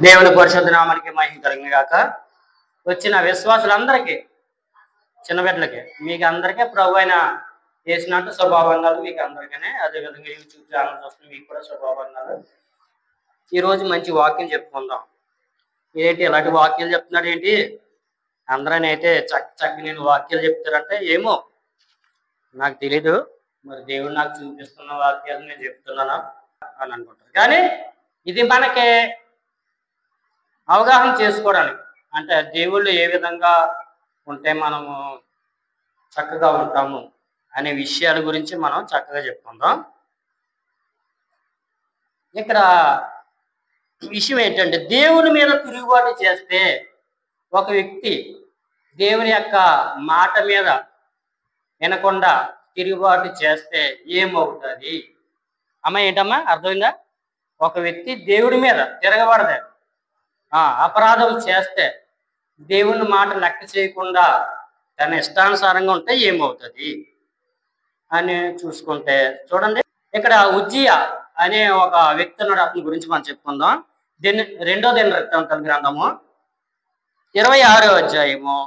దేవుని పరిశుద్ధ నామానికి మహిమ కలుగును గాక. వచ్చిన విశ్వాసులందరికీ, చిన్న బిడ్డలకి, మీకు అందరికీ ప్రభు అయిన చేసినట్టు శుభావందనాలు మీకు అందరికీ. అదేవిధంగా యూట్యూబ్ ఛానల్ చూస్తున్న మీకు కూడా శుభావందనాలు. ఈరోజు మంచి వాక్యం చెప్పుకుందాం. ఏంటి ఇలాంటి వాక్యాలు చెప్తున్నాడు ఏంటి? అందరనైతే చక్కని నేను వాక్యాలు చెప్తారంటే ఏమో నాకు తెలీదు. మరి దేవుడు నాకు చూపిస్తున్న వాక్యాలు నేను చెప్తున్నానా అని అనుకుంటారు. కానీ ఇది మనకి అవగాహన చేసుకోవడానికి, అంటే దేవుళ్ళు ఏ విధంగా ఉంటే మనము చక్కగా ఉంటాము అనే విషయాల గురించి మనం చక్కగా చెప్పుకుందాం. ఇక్కడ విషయం ఏంటంటే, దేవుని మీద తిరుగుబాటు చేస్తే ఒక వ్యక్తి దేవుని యొక్క మాట మీద వినకుండా తిరుగుబాటు చేస్తే ఏమవుతుంది? అమ్మ ఏంటమ్మా అర్థమైందా? ఒక వ్యక్తి దేవుడి మీద తిరగబడదే, అపరాధం చేస్తే, దేవుని మాట లెక్క చేయకుండా తన ఇష్టానుసారంగా ఉంటే ఏమవుతుంది అని చూసుకుంటే చూడండి, ఇక్కడ ఉజ్జియా అనే ఒక వ్యక్తి ఉన్నాడు. అతని గురించి మనం చెప్పుకుందాం. రెండో దినవృత్తాంతాల గ్రంథము 26వ అధ్యాయము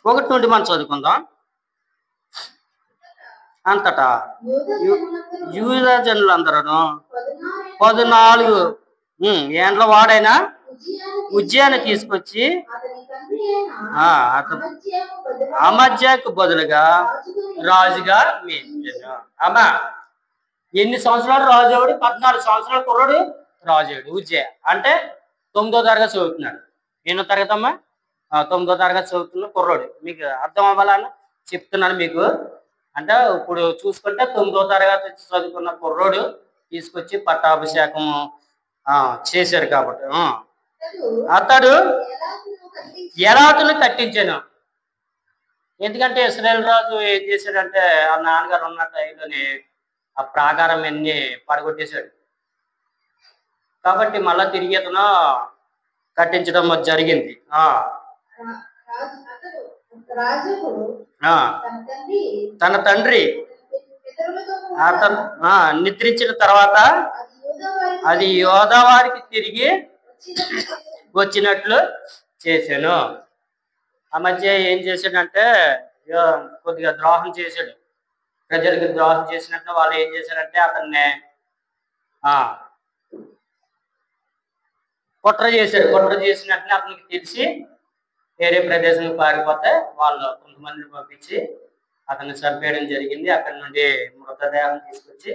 1 నుండి మనం చదువుకుందాం. అంతటా యూదా జనులందరూ 14 ఏండ్ల వాడైనా ఉజ్జియాను తీసుకొచ్చి అమజ్యాకు బదులుగా రాజుగా నియమించాను. అమ్మా ఎన్ని సంవత్సరాలు రాజు అవడు? 14 సంవత్సరాల కుర్రాడు రాజు అవడు. ఉజ్జియా అంటే 9వ తరగతి చదువుతున్నాడు. ఎన్నో తరగతి అమ్మా? 9వ తరగతి చదువుతున్న కుర్రాడు. మీకు అర్థం అవ్వాలని చెప్తున్నాను మీకు. అంటే ఇప్పుడు చూసుకుంటే 9వ తరగతి చదువుకున్న కుర్రోడు తీసుకొచ్చి పట్టాభిషేకము చేశారు. కాబట్టి అతడు ఎలాతును కట్టించాను. ఎందుకంటే ఇశ్రాయేలు రాజు ఏం చేశాడంటే, ఆ నాన్నగారు ఉన్న టైంలోని ఆ ప్రాకారం అన్ని పడగొట్టేశాడు. కాబట్టి మళ్ళా తిరిగి అతను కట్టించడం జరిగింది. తన తండ్రి అతను నిద్రించిన తర్వాత అది యోధా వారికి తిరిగి వచ్చినట్లు చేశాను. ఆ మధ్య ఏం చేశాడంటే కొద్దిగా ద్రోహం చేశాడు. ప్రజలకు ద్రోహం చేసినట్టు వాళ్ళు ఏం చేశారంటే అతన్ని కుట్ర చేశారు. కుట్ర చేసినట్టు అతనికి తెలిసి వేరే ప్రదేశానికి పారిపోతే వాళ్ళు కొంతమందిని పంపించి అతన్ని చంపేయడం జరిగింది. అక్కడి నుండి మృతదేహం తీసుకొచ్చి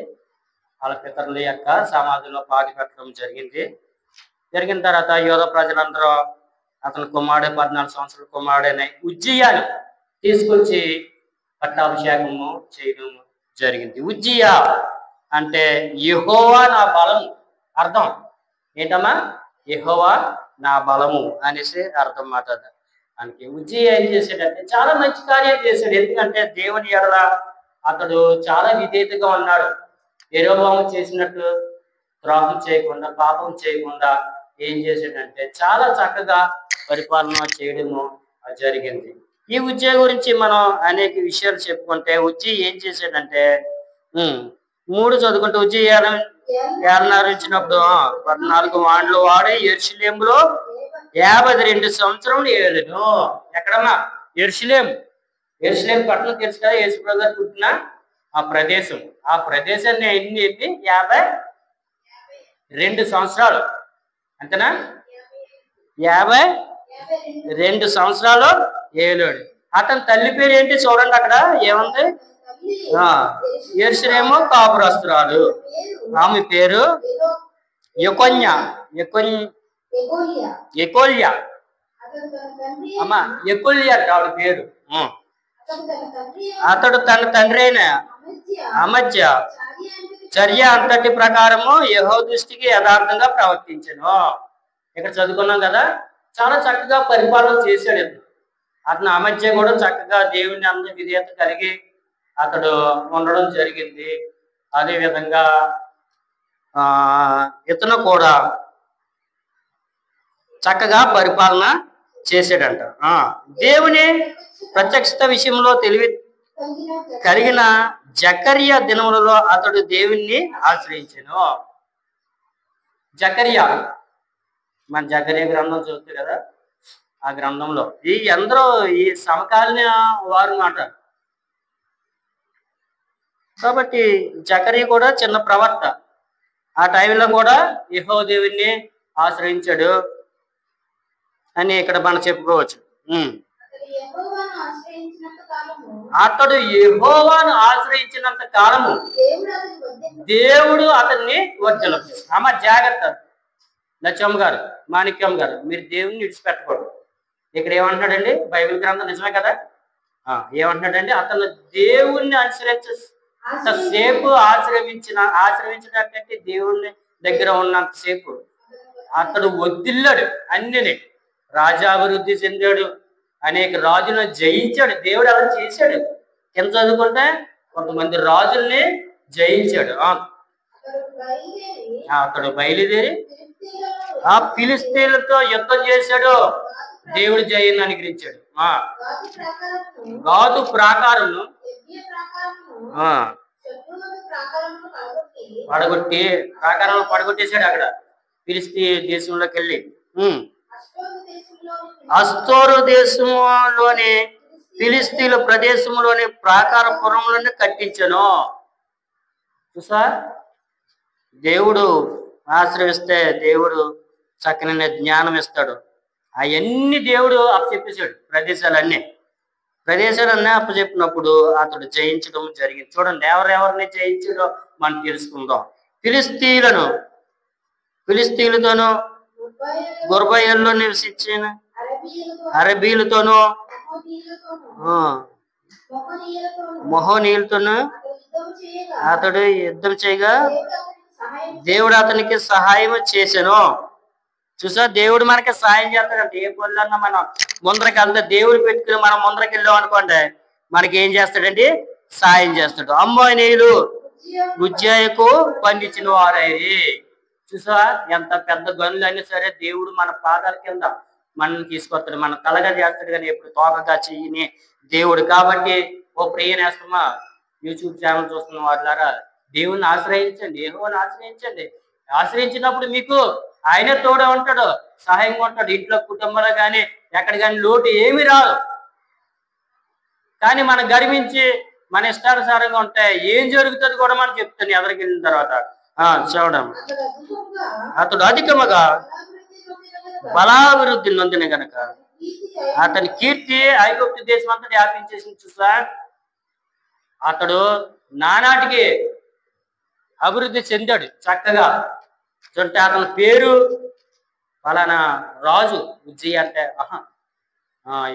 వాళ్ళ పితరుల యొక్క సమాధిలో పాతి పెట్టడం జరిగింది. జరిగిన తర్వాత యోధ ప్రజలందరూ అతని కుమారుడు 14 సంవత్సరాల కుమారుడైన ఉజ్జియాని తీసుకొచ్చి పట్టాభిషేకము చేయడం జరిగింది. ఉజ్జియా అంటే యెహోవా నా బలము అర్థం. ఏంటమ్మా? యెహోవా నా బలము అనేసి అర్థం మాట. దానికి ఉజ్జియా ఏం చేశాడంటే చాలా మంచి కార్యాలు చేశాడు. ఎందుకంటే దేవుని ఎడల అతడు చాలా విధేయతగా ఉన్నాడు. యెరొబోము చేసినట్టు ద్రోహం చేయకుండా, పాపం చేయకుండా ఏం చేశాడంటే చాలా చక్కగా పరిపాలన చేయడము జరిగింది. ఈ ఉజ్జియా గురించి మనం అనేక విషయాలు చెప్పుకుంటే, ఉజ్జియా ఏం చేశాడంటే 3 చదువుకుంటే ఉజ్జియా ఏలనారించినప్పుడు 14 వాండ్లు వాడి యెరూషలేములో 52 సంవత్సరములు ఏలాడు. ఎక్కడమ్మా? యెరూషలేం. యెరూషలేం పట్టణం తెలుసు కదా, యేసుప్రభు గారు పుట్టిన ఆ ప్రదేశం. ఆ ప్రదేశాన్ని ఎన్ని 52 సంవత్సరాలు అంతేనా? 52 సంవత్సరాలు ఏలాడు. అతని తల్లి పేరు ఏంటి చూడండి, అక్కడ ఏముంది? యెరూషలేము కాపురస్తురాలు. ఆమె పేరు యెకొన్యా. యెకొల్యా అమ్మా, యెకొల్యా ఆవిడ పేరు. అతడు తన తండ్రి అయిన అమజ్య చర్య అంతటి ప్రకారము యెహోవా దృష్టికి యథార్థంగా ప్రవర్తించను. ఇక్కడ చదువుకున్నాం కదా, చాలా చక్కగా పరిపాలన చేశాడు. అతను అమజ్య కూడా చక్కగా దేవుని అందరి విధేయత కలిగి అతడు ఉండడం జరిగింది. అదేవిధంగా ఇతను కూడా చక్కగా పరిపాలన చేశాడంట. దేవుని ప్రత్యక్షత విషయంలో తెలివి కలిగిన జకర్యా దినములలో అతడు దేవుణ్ణి ఆశ్రయించెను. జకరియా, మన జకరియా గ్రంథం చదువుతుంది కదా, ఆ గ్రంథంలో ఈ ఎందరో ఈ సమకాలీన వారు మాట. కాబట్టి జకరియా కూడా చిన్న ప్రవక్త. ఆ టైంలో కూడా యెహోవా దేవుణ్ణి ఆశ్రయించాడు అని ఇక్కడ మనం చెప్పుకోవచ్చు. అతడు యెహోవాను ఆశ్రయించినంత కాలము దేవుడు అతన్ని వర్ధనం. అమ్మ జాగ్రత్త లచ్చమ్మ గారు, మాణిక్యం గారు, మీరు దేవుణ్ణి విడిచిపెట్టకూడదు. ఇక్కడ ఏమంటున్నాడండి బైబిల్ గ్రంథం నిజమే కదా, ఏమంటున్నాడండి, అతను దేవుణ్ణి అనుసరించేసేపు ఆశ్రయించినట్టే దేవుణ్ణి దగ్గర ఉన్నంతసేపు అతడు వదిల్లాడు. అన్నిని రాజాభివృద్ధి చెందాడు, అనేక రాజులను జయించాడు. దేవుడు అలా చేశాడు. కింద చదువుకుంటే కొంతమంది రాజుల్ని జయించాడు. అతడు బయలుదేరి ఆ ఫిలిస్తీన్లతో యుద్ధం చేశాడు. దేవుడు జయాన్ని అనుగ్రహించాడు. గాతు ప్రాకారమును పడగొట్టేశాడు. అక్కడ ఫిలిస్తీ దేశంలోకి వెళ్ళి అస్తోరు దేశంలోని ఫిలిస్తీన్ల ప్రదేశంలోని ప్రాకారపురంలోనే కట్టించను. చూసా, దేవుడు ఆశ్రయిస్తే దేవుడు చక్కని జ్ఞానం ఇస్తాడు. అవన్నీ దేవుడు అప్పచెప్పేశాడు. ప్రదేశాలన్నీ అప్పచెప్పినప్పుడు అతడు జయించడం జరిగింది. చూడండి, ఎవరెవరిని జయించడో మనం తెలుసుకుందాం. ఫిలిస్తీన్లతోనూ గుర్బయల్లో నివసించిన అరబీలతోనూ మొహనీయులతోనూ అతడు యుద్ధం చేయగా దేవుడు అతనికి సహాయం చేశాను. చూసా, దేవుడు మనకి సహాయం చేస్తాడంటే ఏ పనులన్నా మనం ముందరకి వెళ్తే దేవుడు పెట్టుకుని మనం ముందరకి వెళ్ళాం అనుకోండి, మనకి ఏం చేస్తాడండి, సహాయం చేస్తాడు. అమ్మోనీయులు ఉజ్జాయకు పండించిన వారైరి. చూసా, ఎంత పెద్ద గనులు అయినా సరే దేవుడు మన పాదాల కింద మనల్ని తీసుకొస్తాడు. మన తలగా చేస్తాడు కానీ ఎప్పుడు తోకగా చెయ్యని దేవుడు. కాబట్టి ఓ ప్రియనేస్తమా, యూట్యూబ్ ఛానల్ చూస్తున్న వాళ్ళారా, దేవుణ్ణి ఆశ్రయించండి, యెహోవాను ఆశ్రయించండి. ఆశ్రయించినప్పుడు మీకు ఆయనే తోడే ఉంటాడు, సహాయంగా ఉంటాడు. ఇంట్లో కుటుంబంలో కానీ ఎక్కడ కానీ లోటు ఏమి రాదు. కానీ మనం గర్వించి మన ఇష్టానుసారంగా ఉంటే ఏం జరుగుతుంది కూడా మనం చెప్తాను ఎదరికి వెళ్ళిన తర్వాత. చూడం, అతడు అధికముగా బలాభివృద్ధి నొందిన గనక అతని కీర్తి ఐగుప్తు దేశం అంతా వ్యాపించేసింది. చూసా, అతడు నానాటికి అభివృద్ధి చెందాడు చక్కగా. చూంటే అతని పేరు ఫలానా రాజు ఉజ్జయ అంటే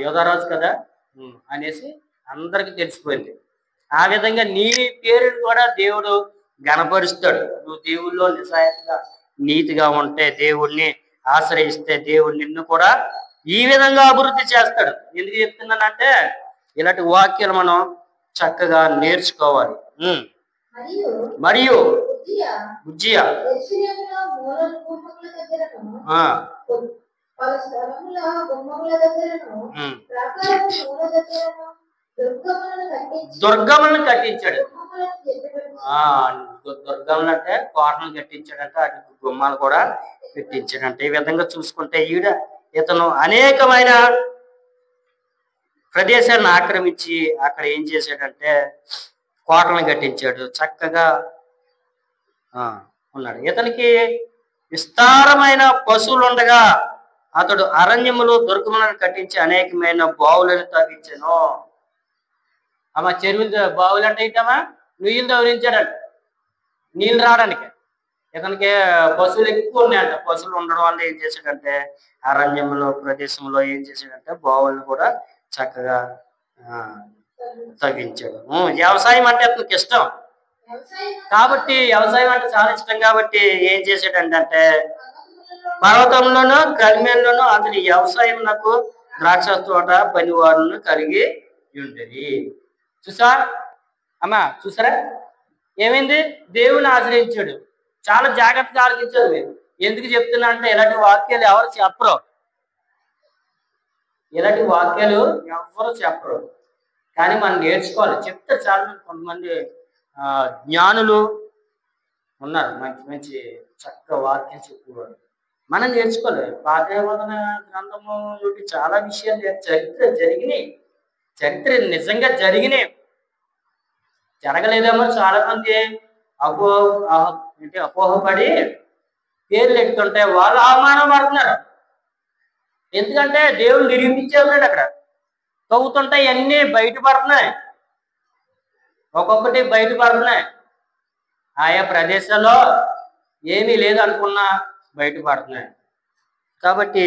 యోధరాజు కదా అనేసి అందరికి తెలిసిపోయింది. ఆ విధంగా నీ పేరుని కూడా దేవుడు గణపరుస్తాడు. నువ్వు దేవుల్లో నిజాయితీగా నీతిగా ఉంటే, దేవుణ్ణి ఆశ్రయిస్తే దేవుడు నిన్ను కూడా ఈ విధంగా అభివృద్ధి చేస్తాడు. ఎందుకు చెప్తున్నానంటే ఇలాంటి వాక్యాలు మనం చక్కగా నేర్చుకోవాలి. మరియు ఉజ్జియా దుర్గములను కట్టించాడు. దుర్గములు అంటే కోటలు కట్టించాడంట, అటు గుమ్మాలు కూడా పెట్టించాడంట. ఈ విధంగా చూసుకుంటే ఇతను అనేకమైన ప్రదేశాలను ఆక్రమించి అక్కడ ఏం చేశాడంటే కోటలను కట్టించాడు, చక్కగా ఉన్నాడు. ఇతనికి విస్తారమైన పశువులు ఉండగా అతడు అరణ్యములు దుర్గములను కట్టించి అనేకమైన బావులను తవ్వించాను. చెరువులు బావులు అంటే ఏంటమ్మా, నీళ్ళు తవ్వించాడంట, నీళ్ళు రావడానికి. ఇతనికి పశువులు ఎక్కువ ఉన్నాయంట. పశువులు ఉండడం వల్ల ఏం చేశాడంటే అరణ్యములో ప్రదేశంలో ఏం చేశాడంటే బావులను కూడా చక్కగా తవ్వించాడు. వ్యవసాయం అంటే అతనికి ఇష్టం కాబట్టి, వ్యవసాయం అంటే చాలా ఇష్టం కాబట్టి ఏం చేశాడంటే పర్వతంలోనూ కర్మేల్లోనూ అతని వ్యవసాయం నాకు ద్రాక్ష తోట పనివారులను కలిగి ఉండేది. చూసారా ఏమైంది, దేవుని ఆశ్రయించాడు. చాలా జాగ్రత్తగా ఆలోచించారు. మీరు ఎందుకు చెప్తున్నా అంటే ఇలాంటి వాక్యాలు ఎవరు చెప్పరు, ఇలాంటి వాక్యాలు ఎవరు చెప్పరు. కానీ మనం నేర్చుకోవాలి. చెప్తే చాలా కొంతమంది జ్ఞానులు ఉన్నారు, మంచి మంచి చక్కగా వాక్యం చెప్పుకోవాలి. మనం నేర్చుకోలేదు. పాత నిబంధన గ్రంథము నుండి చాలా విషయాలు చరిత్ర జరిగినాయి, చరిత్ర నిజంగా జరిగినాయి. జరగలేదేమో చాలా మంది అపోహపడి పేర్లు ఎత్తుంటే వాళ్ళు అవమానం పడుతున్నారు. ఎందుకంటే దేవుడు నిరూపించేస్తున్నాడు. అక్కడ తవ్వుతుంటాయి, అన్నీ బయటపడుతున్నాయి, ఒక్కొక్కటి బయటపడుతున్నాయి. ఆయా ప్రదేశాల్లో ఏమీ లేదు అనుకున్నా బయటపడుతున్నాయి. కాబట్టి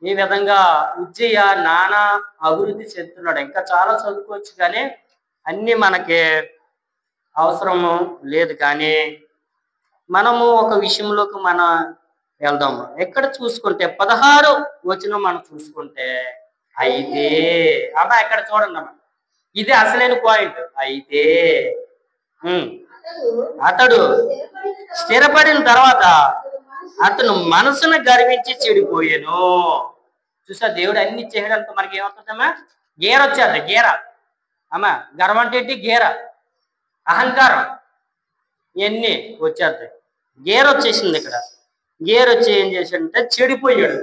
ఈ విధంగా ఉజ్జయ్య నానా అభివృద్ధి చెందుతున్నాడు. ఇంకా చాలా చదువుకోవచ్చు కానీ అన్నీ మనకి అవసరము లేదు. కానీ మనము ఒక విషయంలోకి మనం వెళ్దాము. ఎక్కడ చూసుకుంటే 16 వచనం మనం చూసుకుంటే, అయితే అమ్మా ఇక్కడ చూడండి అమ్మా, ఇది అసలైన పాయింట్. అయితే అతడు స్థిరపడిన తర్వాత అతను మనసును గర్వించి చెడిపోయాను. చూసా, దేవుడు అన్ని చేయడానికి మనకి ఏమవుతుందమ్మా, గేర వచ్చేది. గేర అమ్మా, గర్వం అంటే ఏంటి? గేర, అహంకారం, ఇవన్నీ వచ్చేస్తాయి. గేర్ వచ్చేసింది. ఇక్కడ గేర్ వచ్చి ఏం చేశాడంటే చెడిపోయాడు.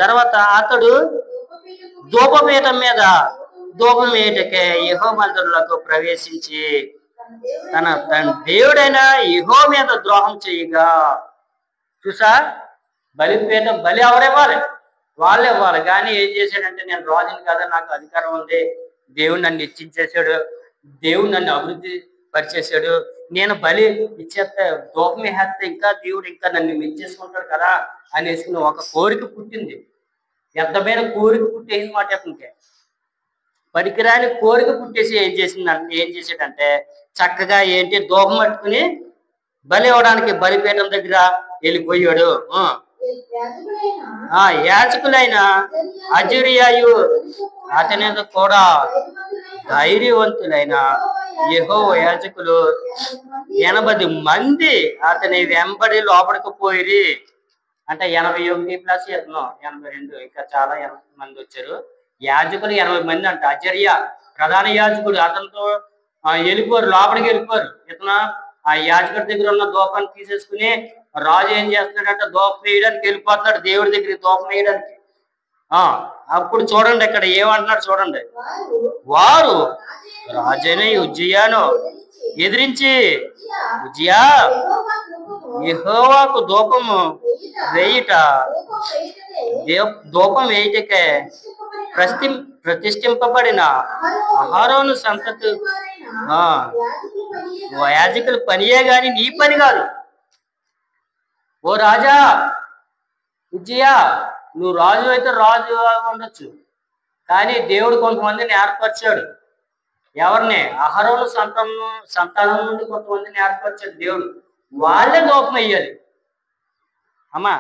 తర్వాత అతడు ధూపపీఠం మీద ధూపం వేయటకే యెహోవా మందిరంలోకి ప్రవేశించి తన దేవుడైన యెహోవా మీద ద్రోహం చేయగా. చూసా, బలిపీఠం బలి ఎవరివ్వాలి? వాళ్ళు ఇవ్వాలి. కానీ ఏం చేశాడంటే, నేను రాజుని కదా, నాకు అధికారం ఉంది, దేవుడు నన్ను హెచ్చించేశాడు, దేవుడు నన్ను అభివృద్ధి పరిచేశాడు, నేను బలి ఇచ్చేస్తే దూపం వేస్తే ఇంకా దేవుడు ఇంకా నన్ను మెచ్చేసుకుంటాడు కదా అనేసి ఒక కోరిక పుట్టింది. వ్యర్థమైన కోరిక పుట్టేసింది మాట. అతనికి పనికిరాని కోరిక పుట్టేసి ఏం చేశాడంటే చక్కగా ఏంటి దూపం పట్టుకుని బలి ఇవ్వడానికి బలిపీఠం దగ్గర వెళ్ళిపోయాడు. యాజకులైన అజర్యాయు అతని కూడా ధైర్యవంతులైన యెహోవా యాజకులు 80 మంది అతని వెంబడి లోపలికి పోయి. అంటే 81 ప్లస్ 82, ఇంకా చాలా మంది వచ్చారు. యాజకులు 80 మంది అంట. అజర్య ప్రధాన యాజకుడు, అతనితో వెళ్ళిపోరు, లోపలికి వెళ్ళిపోరు. ఇతను ఆ యాజకుడి దగ్గర ఉన్న దూపాన్ని తీసేసుకుని రాజు ఏం చేస్తున్నాడంటే దూపం వేయడానికి వెళ్ళిపోతున్నాడు, దేవుడి దగ్గరికి దూపం వేయడానికి. అప్పుడు చూడండి ఇక్కడ ఏమంటున్నాడు చూడండి. వారు రాజైన ఉజ్జియాను ఎదిరించి, ఉజ్జియా యెహోవాకు ధూపము వేయుట, ధూపం వేయుటకే ప్రతిష్ఠింపబడిన అహరోను సంతతి యాజకుల పనియే గాని నీ పని కాదు. ఓ రాజా ఉజ్జియా, నువ్వు రాజు అయితే రాజు ఉండొచ్చు, కానీ దేవుడు కొంతమందిని ఏర్పరిచాడు. ఎవరిని? అహరోను సంతానం నుండి కొంతమందిని ఏర్పరిచాడు దేవుడు. వాళ్ళే దూపం వేయాలి. అమ్మా,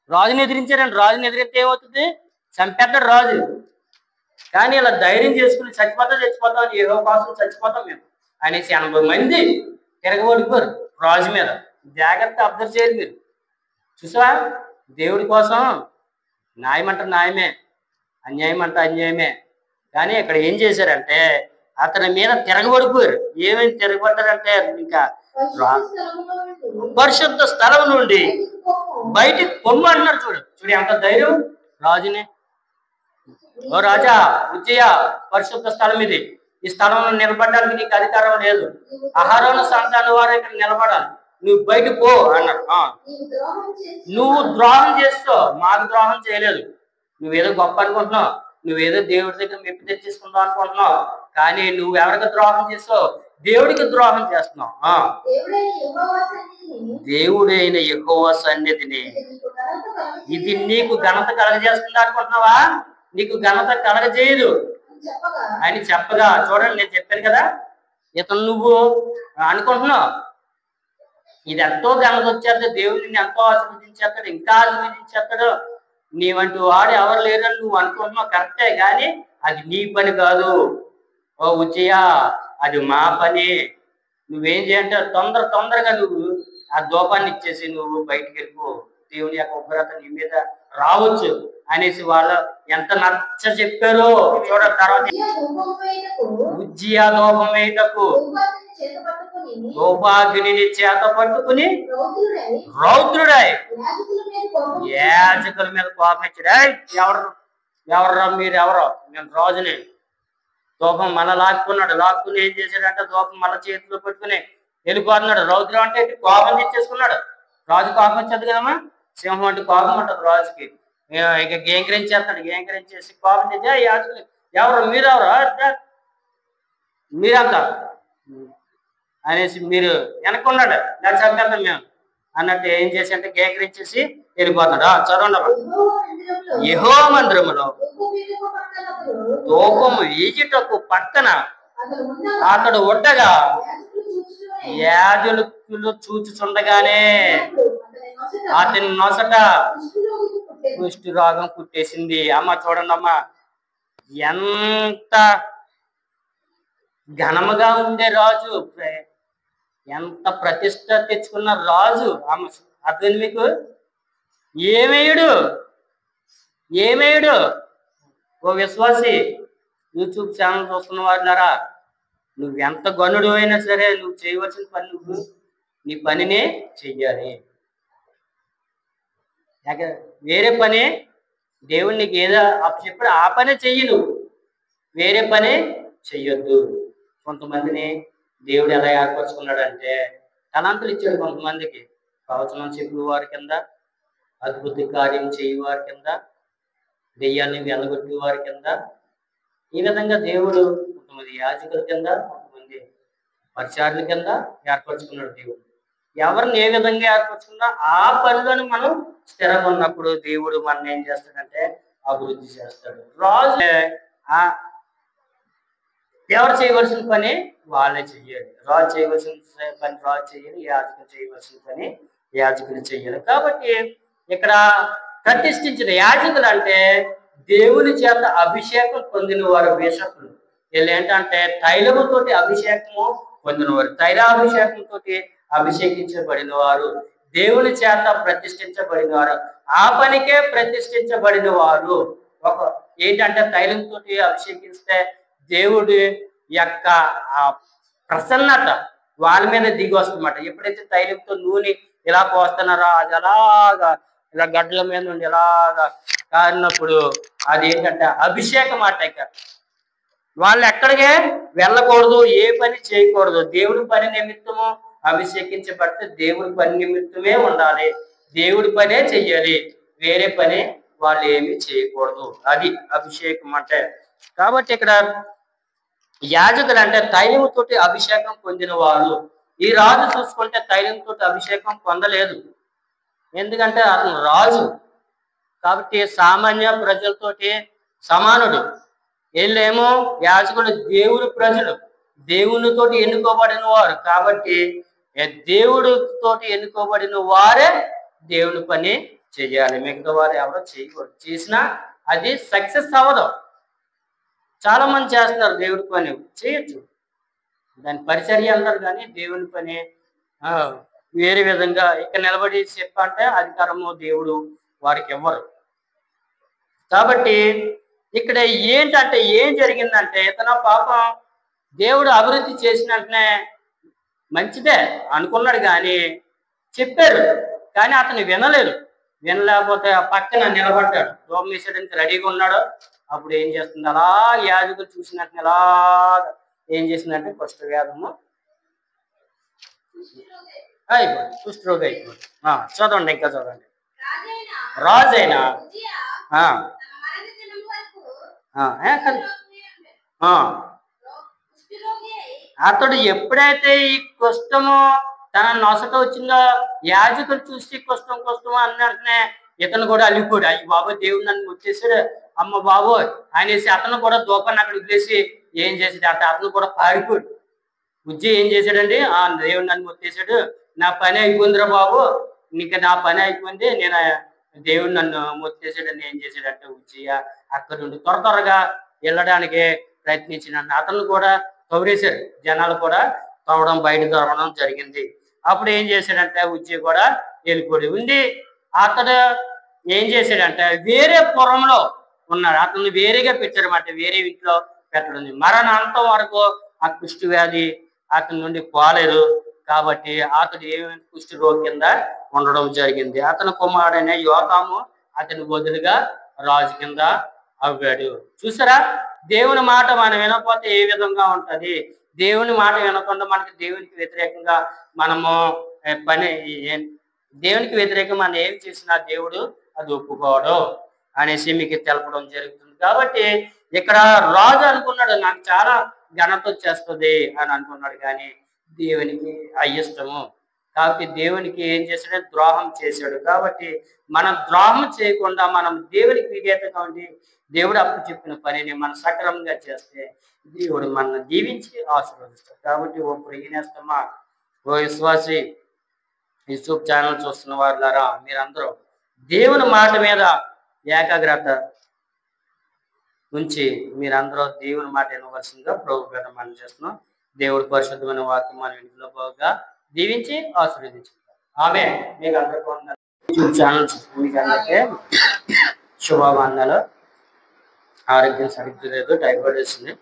రాజుని ఎదిరించారండి. రాజుని ఎదిరిస్తే ఏమవుతుంది? చంపేస్తాడు రాజు. కానీ ఇలా ధైర్యం చేసుకుని చచ్చిపోతాం అని ఏదో కోసం చచ్చిపోతాం మేము అనేసి 80 మంది తిరగబడిపోరు రాజు మీద. జాగ్రత్త అబ్జర్వ్ చేయాలి మీరు. చూసావా, దేవుడి కోసం న్యాయం అంటే న్యాయమే, అన్యాయం అంటే అన్యాయమే. కానీ ఇక్కడ ఏం చేశారంటే అతని మీద తిరగబడిపోయారు. ఏమేమి తిరగబడ్డారంటే, ఇంకా పరిశుద్ధ స్థలం నుండి బయటికి పొమ్ము అంటున్నారు. చూడు ఎంత ధైర్యం రాజునే. ఓ రాజా ఉజ్జియా, పరిశుద్ధ స్థలం ఇది, ఈ స్థలంలో నిలబడడానికి నీకు అధికారం లేదు, అహరోను సంతానం వారు ఇక్కడ నిలబడాలి, నువ్వు బయటకు పో అన్నారు. నువ్వు ద్రోహం చేస్తావు, మాకు ద్రోహం చేయలేదు. నువ్వేదో గొప్ప అనుకుంటున్నావు, నువ్వేదో దేవుడి దగ్గర మెప్పి తెచ్చేసుకుందాం అనుకుంటున్నావు, కానీ నువ్వు ఎవరికి ద్రోహం చేస్తావు? దేవుడికి ద్రోహం చేస్తున్నావు. దేవుడైన యెహోవా సన్నిధిని ఇది నీకు ఘనత కలగజేస్తుంది అనుకుంటున్నావా? నీకు ఘనత కలగజేయదు అని చెప్పగా. చూడండి, నేను చెప్పాను కదా, ఇతను నువ్వు అనుకుంటున్నావు ఇది ఎంతో ఘనత వచ్చేది, దేవుడు నిన్ను ఎంతో ఆశీర్వదించేస్తాడు, ఇంకా ఆశీర్వదించేస్తాడు, నీ వంటి వాడు ఎవరు లేరని నువ్వు అనుకుంటున్నావు. కరెక్టే, కానీ అది నీ పని కాదు. ఓ ఉజ్జియా, అది మా పని. నువ్వేం చేయంటే తొందరగా నువ్వు ఆ దూపాన్ని ఇచ్చేసి నువ్వు బయటికి వెళ్ళిపో. దేవుని యొక్క ఉగ్రత నీ మీద రావచ్చు అనేసి వాళ్ళు ఎంత నచ్చ చెప్పారో చూడ. తర్వాత ఉజ్జియా ధూపం వేయుటకు ధూపాగ్నిని చేత పట్టుకుని రౌద్రుడై యాజకుల మీద కోపం ఇచ్చాడు. ఎవర్రా మీరు, ఎవరో నేను రాజుని. ధూపం మళ్ళా లాక్కుని ఏం చేశాడంటే ధూపం మళ్ళా చేతిలో పెట్టుకుని వెళ్ళిపోతున్నాడు. రౌద్రం అంటే కోపం తెచ్చేసుకున్నాడు. రాజు కోపం వచ్చేది కదమ్మా, సింహం అంటే కోపం ఉంటుంది రాజుకి. ఇక గేంకరించేస్తాడు. గేంకరించేసి కోపం తెచ్చా యాజకులు, ఎవరు మీరెవరు, మీరంతా అనేసి మీరు వెనక్కున్నాడు, నా చంపేద్దాం మేము అన్నట్టు ఏం చేసి అంటే గేంకరించేసి వెళ్ళిపోతాడు. చదవండి. యెహోవా మందిరములో ధూపము వేయుటకు పక్కన అతడు ఉండగా యాజకులు చూచుచుండగానే అతని నొసట కుష్టి రోగం కుట్టేసింది. అమ్మ చూడండి అమ్మా, ఎంత ఘనముగా ఉండే రాజు, ఎంత ప్రతిష్ట తెచ్చుకున్న రాజు. అమ్మ అర్థం మీకు? ఏమేయుడు ఓ విశ్వాసి, యూట్యూబ్ ఛానల్ చూస్తున్న వారులారా, నువ్వెంత గనుడు అయినా సరే నువ్వు చేయవలసిన పని నువ్వు నీ పనినే చెయ్యాలి. వేరే పని దేవుడు నీకు ఏదో చెప్పాడు ఆ పనే చెయ్యి, నువ్వు వేరే పని చెయ్యొద్దు. కొంతమందిని దేవుడు ఎలా ఏర్పరచుకున్నాడంటే తలాంతులు ఇచ్చాడు. కొంతమందికి ప్రవచనం చెప్పే వారి కింద, అద్భుత కార్యం చేయు వారి కింద, దెయ్యాన్ని వెళ్ళగొట్టే వారి కింద, ఈ విధంగా దేవుడు కొంతమంది యాజకుల కింద, కొంతమంది పరిచారుల కింద ఏర్పరచుకున్నాడు. దేవుడు ఎవరిని ఏ విధంగా ఏర్పరచుకున్నా ఆ పనిలోని మనం స్థిరంగా ఉన్నప్పుడు దేవుడు మనం ఏం చేస్తాడంటే అభివృద్ధి చేస్తాడు. రాజు ఎవరు చేయవలసిన పని వాళ్ళే చెయ్యాలి. రాజు చేయవలసిన పని రాజు చెయ్యాలి, యాజకులు చేయవలసిన పని యాజకులు చెయ్యాలి. కాబట్టి ఇక్కడ ప్రతిష్ఠించిన యాజకులు అంటే దేవుని చేత అభిషేకం పొందిన వారు బిషపులు. వీళ్ళు ఏంటంటే తైలముతోటి అభిషేకము పొందినవారు, తైలాభిషేకంతో అభిషేకించబడిన వారు, దేవుని చేత ప్రతిష్ఠించబడిన వారు, ఆ పనికే ప్రతిష్ఠించబడిన వారు. ఒక ఏంటంటే తైలంతో అభిషేకిస్తే దేవుడి యొక్క ఆ ప్రసన్నత వాళ్ళ మీద దిగి వస్తుందన్నమాట. ఎప్పుడైతే తైలంతో నూనె ఇలా పోస్తున్నారో అది అలాగా ఇలా గడ్డల మీద నుండి ఇలాగా కారినప్పుడు అది ఏంటంటే అభిషేకం మాట. ఇక వాళ్ళు ఎక్కడికే వెళ్ళకూడదు, ఏ పని చేయకూడదు. దేవుడి పని నిమిత్తము అభిషేకించబడితే దేవుడి పని నిమిత్తమే ఉండాలి, దేవుడి పనే చెయ్యాలి, వేరే పని వాళ్ళు ఏమి చేయకూడదు. అది అభిషేకం అంటే. కాబట్టి ఇక్కడ యాజకులు అంటే తైలంతో అభిషేకం పొందిన వారు. ఈ రాజు చూసుకుంటే తైలంతో అభిషేకం పొందలేదు, ఎందుకంటే అతను రాజు కాబట్టి సామాన్య ప్రజలతోటి సమానుడు. వీళ్ళేమో యాజకులు దేవుడి ప్రజలు, దేవునితోటి ఎన్నుకోబడిన వారు. కాబట్టి దేవుడితోటి ఎన్నుకోబడిన వారే దేవుని పని చెయ్యాలి, మిగతా వారు ఎవరో చేయకూడదు. చేసినా అది సక్సెస్ అవ్వదు. చాలా మంది చేస్తున్నారు దేవుడి పని, చేయొచ్చు, దాని పరిచర్య అంటారు, కానీ దేవుని పని వేరే విధంగా ఇక్కడ నిలబడి చెప్పంటే అధికారము దేవుడు వారికి ఇవ్వరు. కాబట్టి ఇక్కడ ఏంటంటే ఏం జరిగిందంటే ఇతను పాపం దేవుడు అభివృద్ధి చేసిన వెంటనే మంచిదే అనుకున్నాడు, కానీ చెప్పారు కానీ అతను వినలేదు. వినలేకపోతే ఆ పక్కన నిలబడ్డాడు, దూరం వేసేయడానికి రెడీగా ఉన్నాడు. అప్పుడు ఏం చేస్తుంది, అలా యాజకులు చూసినట్టు ఎలా ఏం చేసిందంటే కుష్ఠవ్యాధము అయిపోయింది, కుష్ఠరోగి అయిపోయింది. చదవండి, ఇంకా చదవండి. రాజైనా అతడు ఎప్పుడైతే ఈ కుష్ఠము తన నొసట వచ్చిందో యాజకులు చూసి కుష్ఠం అన్నట్టునే ఇతను కూడా అల్లిపోయాడు. అయ్యి బాబు దేవుడు నన్ను వచ్చేసాడు, అమ్మ బాబు అనేసి అతను కూడా దూపాన్ని అక్కడ వదిలేసి ఏం చేసాడు అంటే అతను కూడా పారిపోయాడు. ఉజ్జి ఏం చేశాడండి, దేవుడు నన్ను వచ్చేసాడు, నా పని అయిపోయిందిరా బాబు, నీకు నా పని అయిపోయింది, నేను దేవుడు నన్ను మొత్తేసాడని ఏం చేశాడంటే ఉజ్జియ అక్కడ నుండి త్వరగా వెళ్ళడానికి ప్రయత్నించినట్టు అతను కూడా తవ్వేశారు. జనాలు కూడా తవ్వడం బయట తవ్వడం జరిగింది. అప్పుడు ఏం చేశాడంటే ఉజ్జియ కూడా వెళ్ళిపోయి ఉండి అతడు ఏం చేశాడంటే వేరే పురంలో ఉన్నాడు. అతను వేరేగా పెట్టారన్నమాట. వేరే ఇంట్లో పెట్టడం మరణాంతం వరకు ఆ కుష్టి వ్యాధి అతని నుండి పోలేదు. కాబట్టి అతడు ఏమి కుష్టి రోగి కింద ఉండడం జరిగింది. అతని కుమారుడైన యోతాము అతని బదులుగా రాజు కింద అవ్వాడు. చూసారా, దేవుని మాట మనం వినకపోతే ఏ విధంగా ఉంటది. దేవుని మాట వినకుండా మనకి దేవునికి వ్యతిరేకంగా మనము దేవునికి వ్యతిరేకంగా మనం ఏం చేసినా దేవుడు అది ఒప్పుకోవడం అనేసి మీకు తెలపడం జరుగుతుంది. కాబట్టి ఇక్కడ రాజు అనుకున్నాడు నాకు చాలా ఘనత వచ్చేస్తుంది అని అనుకున్నాడు, కానీ దేవునికి అయిష్టము. కాబట్టి దేవునికి ఏం చేశాడు? ద్రోహం చేశాడు. కాబట్టి మనం ద్రోహం చేయకుండా మనం దేవునికి విధేయతగా ఉండి దేవుడు అప్పుడు చెప్పిన పనిని మనం సక్రమంగా చేస్తే దేవుడు మనల్ని దీవించి ఆశీర్వదిస్తాడు. కాబట్టి ఓ ప్రియనేస్తమా, ఓ విశ్వాసి, యూట్యూబ్ ఛానల్ చూస్తున్న వారులారా, మీరందరూ దేవుని మాట మీద ఏకాగ్రత ఉంచి మీరందరూ దేవుని మాట వినవలసిందిగా ప్రభు పేర మనం చేస్తున్నాం. దేవుడు పరిశుద్ధమైన వాక్యం మన ఇంట్లో బాగా దీవించి ఆశీర్వదించుకుంటాం. ఆమె మీకు అందరికీ యూట్యూబ్ ఛానల్ మీకు అందరికీ శుభాకాంక్షలు. ఆరోగ్యం సరిగ్గా లేదు, టైఫాయిడ్ వస్తుంది.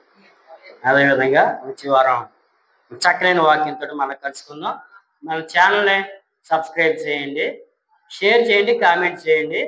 అదేవిధంగా వచ్చే వారం చక్కనైన వాక్యంతో మనం కలుసుకుందాం. మన ఛానల్ని సబ్స్క్రైబ్ చేయండి, షేర్ చేయండి, కామెంట్ చేయండి.